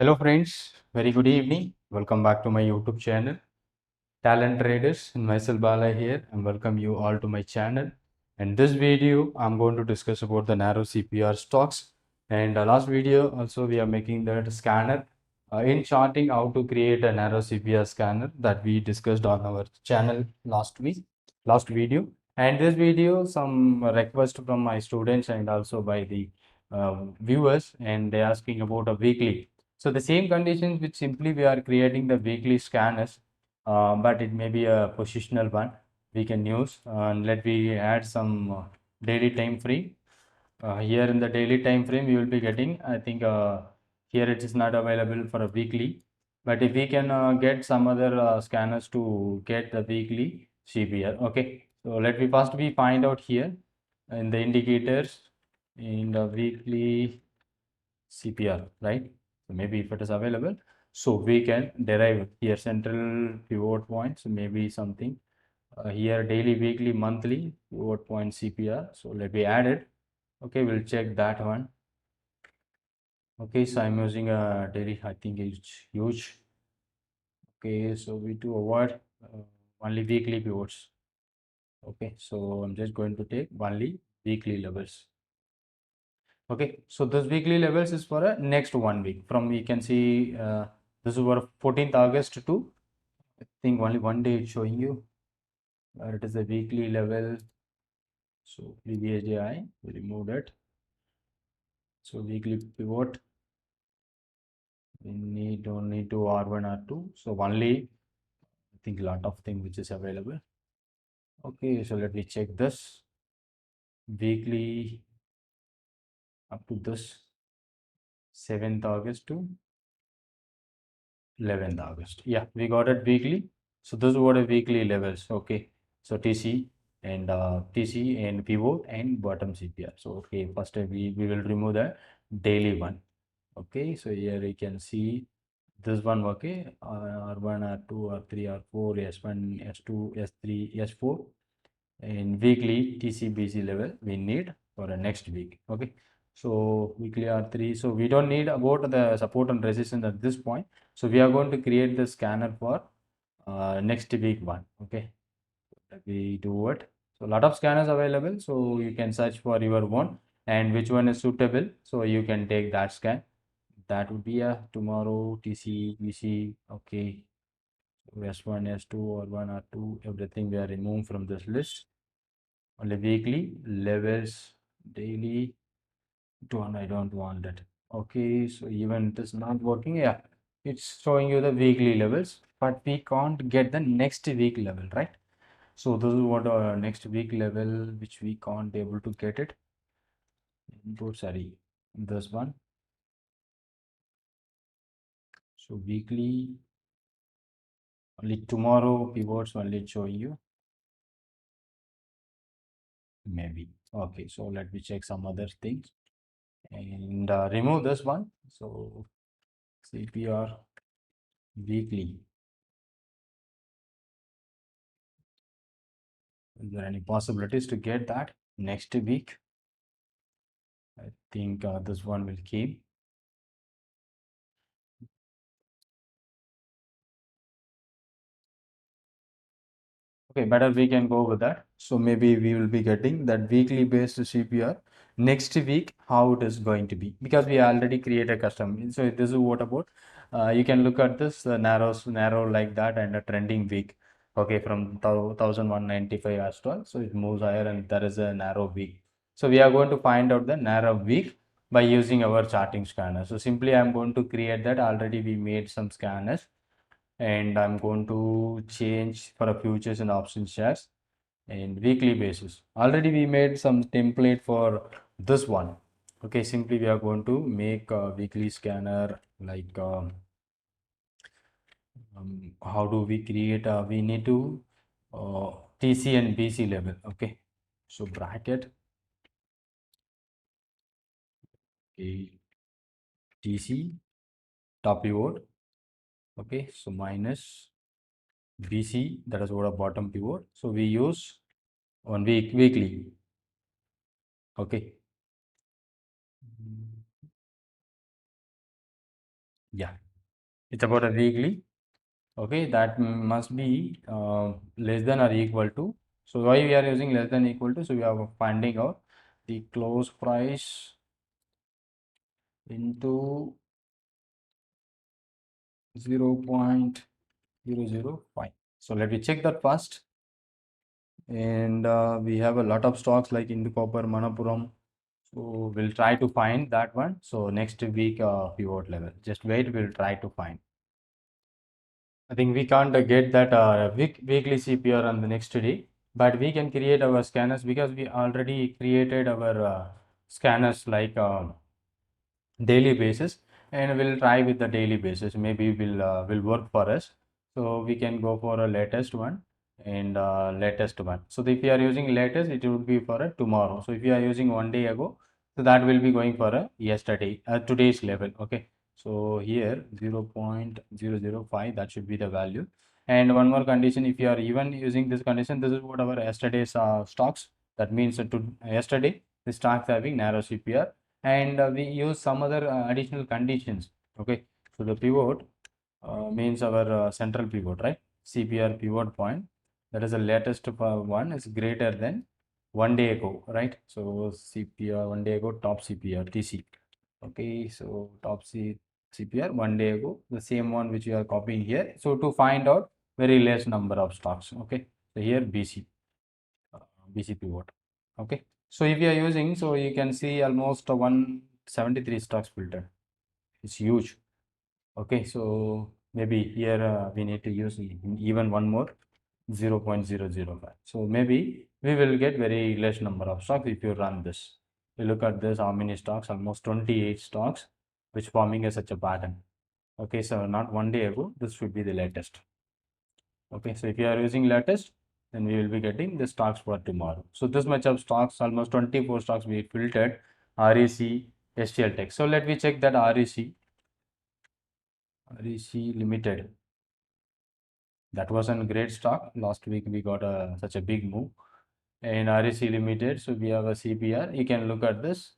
Hello friends, very good evening. Welcome back to my YouTube channel, Talent Traders, and myself Bala here, and welcome you all to my channel. In this video, I'm going to discuss about the narrow CPR stocks. And last video also we are making that scanner in charting how to create a narrow CPR scanner that we discussed on our channel last video. And this video, some request from my students and also by the viewers, and they asking about a weekly. So the same conditions which simply we are creating the weekly scanners, but it may be a positional one we can use. And let me add some daily time frame. Here in the daily time frame, you will be getting, I think here it is not available for a weekly, but if we can get some other scanners to get the weekly CPR. Okay, so let me first we find out here in the indicators in the weekly CPR, right? So maybe if it is available, so we can derive here central pivot points, maybe something here daily, weekly, monthly pivot point CPR. So let me add it. Okay, we'll check that one. Okay, so I'm using a daily, I think it's huge. Okay, so we do avoid only weekly pivots. Okay, so I'm just going to take only weekly levels. Okay, so this weekly levels is for a next 1 week. From we can see this is for 14th August to I think only one day it's showing you where it is a weekly level. So VHI, we remove it. So weekly pivot, we don't need to R1, R2. So only I think lot of thing which is available. Okay, so let me check this weekly up to this 7th August to 11th August. Yeah, we got it weekly. So those were the weekly levels. Okay, so TC and pivot and bottom CPR. So okay, first we will remove the daily one. Okay, so here you can see this one. Okay, R1, R2, R3, R4, S1, S2, S3, S4, and weekly TCBC level we need for the next week. Okay, so weekly R3. So we don't need about the support and resistance at this point. So we are going to create the scanner for next week one. Okay, we do it. So a lot of scanners available, so you can search for your one and which one is suitable, so you can take that scan. That would be a tomorrow TCBC. Okay, S1, S2, or 1 or 2, everything we are removing from this list. Only weekly levels, daily don't, I don't want that. Okay, so even it is not working. Yeah, it's showing you the weekly levels, but we can't get the next week level, right? So this is what next week level which we can't able to get it. Sorry, this one. So weekly only tomorrow pivots only showing you maybe. Okay, so let me check some other things and remove this one. So CPR weekly. Is there any possibilities to get that next week? I think this one will keep. Okay, better we can go with that. So maybe we will be getting that weekly based CPR next week, how it is going to be, because we already create a custom. So this is what about, you can look at this narrow like that and a trending week. Okay, from 1195 as well. So it moves higher and there is a narrow week. So we are going to find out the narrow week by using our charting scanner. So simply I'm going to create that. Already we made some scanners and I'm going to change for a futures and option shares and weekly basis. Already we made some template for this one. Okay, simply we are going to make a weekly scanner like how do we create we need to TC and BC level. Okay, so bracket TC top pivot. Okay, so minus BC, that is what a bottom pivot. So we use one weekly. Okay. Yeah, it's about a weekly. Okay, that must be less than or equal to. So why we are using less than equal to? So we are finding out the close price into 0.005. So let me check that first. And we have a lot of stocks like Indu Copper, Manapuram. So we'll try to find that one. So next week pivot level. Just wait, we'll try to find. I think we can't get that weekly CPR on the next day, but we can create our scanners because we already created our scanners like daily basis, and we'll try with the daily basis. Maybe will work for us. So we can go for a latest one and latest one. So if you are using latest, it would be for a tomorrow. So if you are using 1 day ago, so that will be going for a yesterday, today's level. Okay. So here 0.005, that should be the value. And one more condition, if you are even using this condition, this is what our yesterday's stocks. That means to yesterday the stocks having narrow CPR, and we use some other additional conditions. Okay, so the pivot means our central pivot, right? CPR pivot point, that is the latest one, is greater than 1 day ago, right? So CPR 1 day ago, top CPR TC. Okay, so CPR 1 day ago, the same one which you are copying here. So to find out very less number of stocks. Okay, so here BC pivot. Okay, so if you are using, so you can see almost 173 stocks filtered. It's huge. Okay, so maybe here we need to use even one more 0.005. So maybe we will get very less number of stocks if you run this. You look at this, how many stocks? Almost 28 stocks, which forming a such a pattern. Okay, so not 1 day ago, this should be the latest. Okay, so if you are using latest, then we will be getting the stocks for tomorrow. So this much of stocks, almost 24 stocks we filtered, REC, STL Tech. So let me check that REC Limited. That was a great stock. Last week we got such a big move. And REC Limited, so we have a CPR. You can look at this,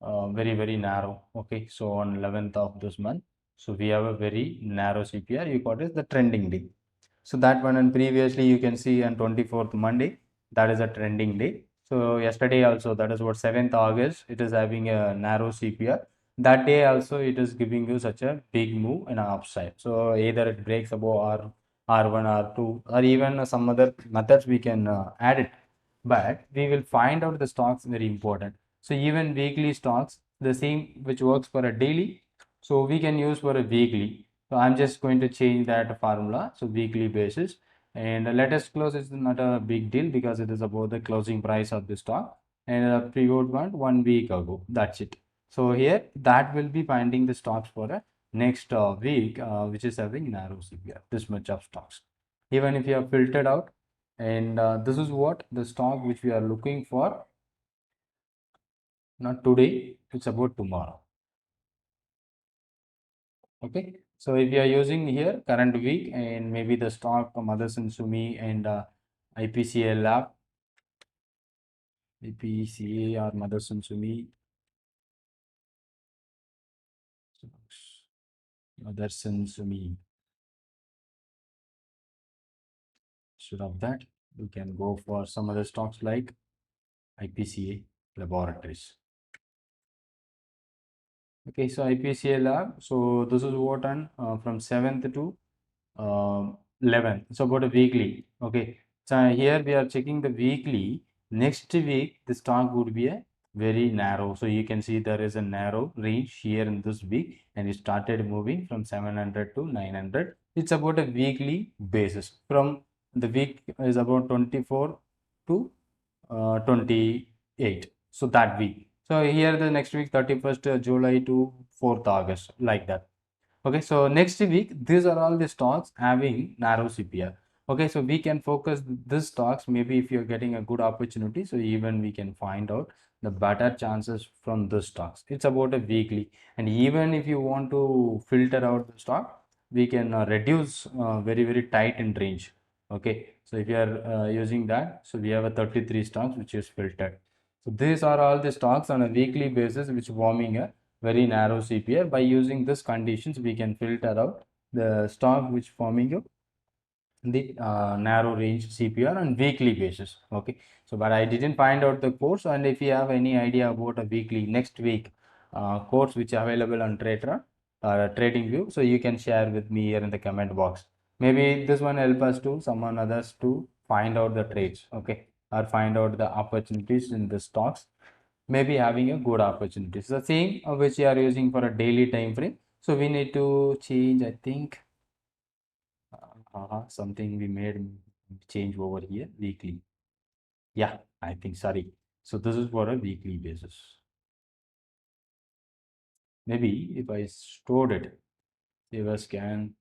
very, very narrow. Okay, so on 11th of this month, so we have a very narrow CPR. You got it, the trending day. So that one, and previously you can see on 24th Monday, that is a trending day. So yesterday also, that is what 7th August, it is having a narrow CPR. That day also it is giving you such a big move and an upside. So either it breaks above R1, R2, or even some other methods we can add it. But we will find out the stocks very important. So even weekly stocks, the same which works for a daily, so we can use for a weekly. So I'm just going to change that formula. So weekly basis, and latest close is not a big deal because it is about the closing price of the stock, and the previous one week ago. That's it. So here that will be finding the stocks for a next week, which is having narrow CPR. This much of stocks. Even if you have filtered out, and this is what the stock which we are looking for. Not today. It's about tomorrow. Okay, so if you are using here current week and maybe the stock Motherson Sumi and IPCA Lab, IPCA or Motherson Sumi, Motherson Sumi. Instead of that, we can go for some other stocks like IPCA Laboratories. Okay, so IPCA Lab. So this is what on from 7th to 11th. So about a weekly. Okay, so here we are checking the weekly. Next week the stock would be a very narrow. So you can see there is a narrow range here in this week, and it started moving from 700 to 900. It's about a weekly basis. From the week is about 24 to 28. So that week. So here the next week 31st July to 4th August, like that. Okay, so next week, these are all the stocks having narrow CPR. Okay, so we can focus these stocks. Maybe if you're getting a good opportunity, so even we can find out the better chances from the stocks. It's about a weekly, and even if you want to filter out the stock, we can reduce very, very tight in range. Okay, so if you are using that, so we have a 33 stocks which is filtered. So these are all the stocks on a weekly basis which forming a very narrow CPR. By using this conditions, we can filter out the stock which forming a the narrow range CPR on weekly basis. Okay, so but I didn't find out the course, and if you have any idea about a weekly next week course which are available on Trader Trading View, so you can share with me here in the comment box. Maybe this one help us to someone others to find out the trades, okay, or find out the opportunities in the stocks, maybe having a good opportunities. The same which you are using for a daily time frame. So we need to change, I think something we made change over here weekly. Yeah, I think sorry. So this is for a weekly basis. Maybe if I stored it, give a scan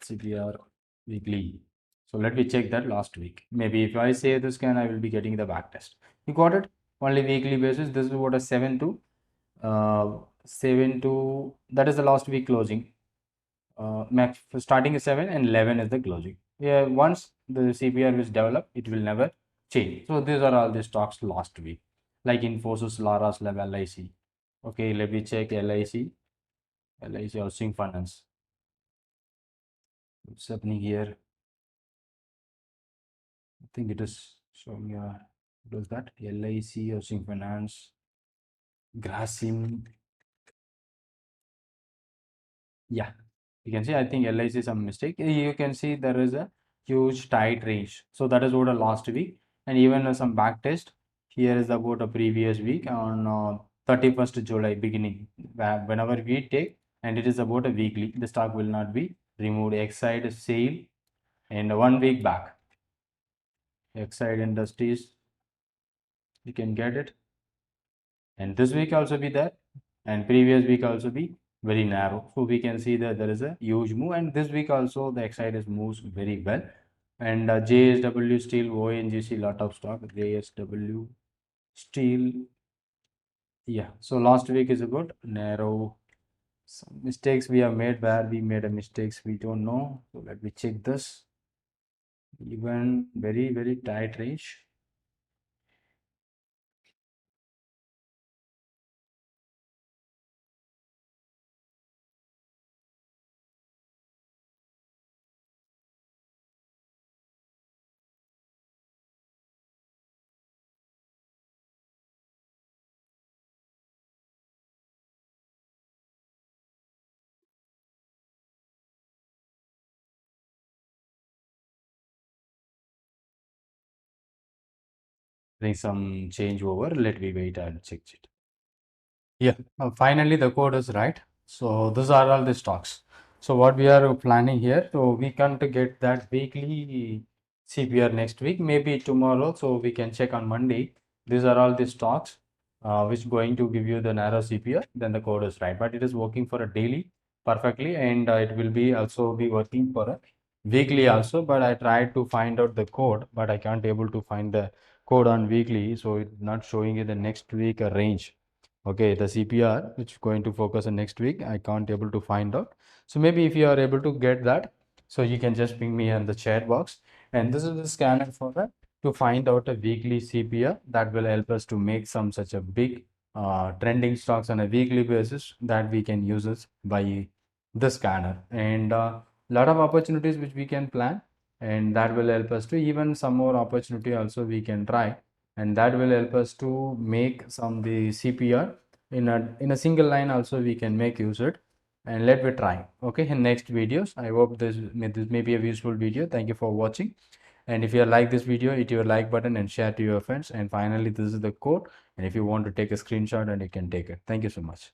CPR weekly. So let me check that last week. Maybe if I say the scan, I will be getting the back test. You got it? Only weekly basis. This is what a 7 to that is the last week closing. Max starting is 7 and 11 is the closing. Yeah, once the CPR is developed, it will never change. So these are all the stocks last week, like Infosys, Laras Lab, LIC. Okay, let me check LIC Housing Finance. What's happening here? I think it is showing what was that? LIC Housing Finance, Grasim. Yeah, you can see, I think LIC is some mistake. You can see there is a huge tight range. So that is what a last week, and even some back test. Here is about a previous week on 31st July beginning. Whenever we take, and it is about a weekly, the stock will not be removed. Exide sale and 1 week back. Exide Industries, you can get it, and this week also be there, and previous week also be very narrow. So we can see that there is a huge move, and this week also the Exide is moves very well. And JSW Steel, ONGC, lot of stock. JSW Steel, yeah. So last week is about narrow. Some mistakes we have made, where we made a mistakes we don't know. So let me check this. Even very tight range. Bring some change over. Let me wait and check it. Yeah, finally the code is right. So these are all the stocks. So what we are planning here, so we can't get that weekly CPR next week, maybe tomorrow. So we can check on Monday. These are all the stocks which going to give you the narrow CPR. Then the code is right, but it is working for a daily perfectly, and it will be also be working for a weekly also. But I tried to find out the code, but I can't able to find the code on weekly, so it's not showing you the next week range. Okay, the CPR which is going to focus on next week, I can't able to find out. So maybe if you are able to get that, so you can just ping me in the chat box. And this is the scanner for that to find out a weekly CPR that will help us to make some such a big trending stocks on a weekly basis that we can use it by the scanner. And lot of opportunities which we can plan, and that will help us to even some more opportunity also we can try, and that will help us to make some the CPR in a single line also we can make use it. And let me try. Okay, in next videos, I hope this may be a useful video. Thank you for watching, and if you like this video, hit your like button and share to your friends. And finally, this is the code, and if you want to take a screenshot, and you can take it. Thank you so much.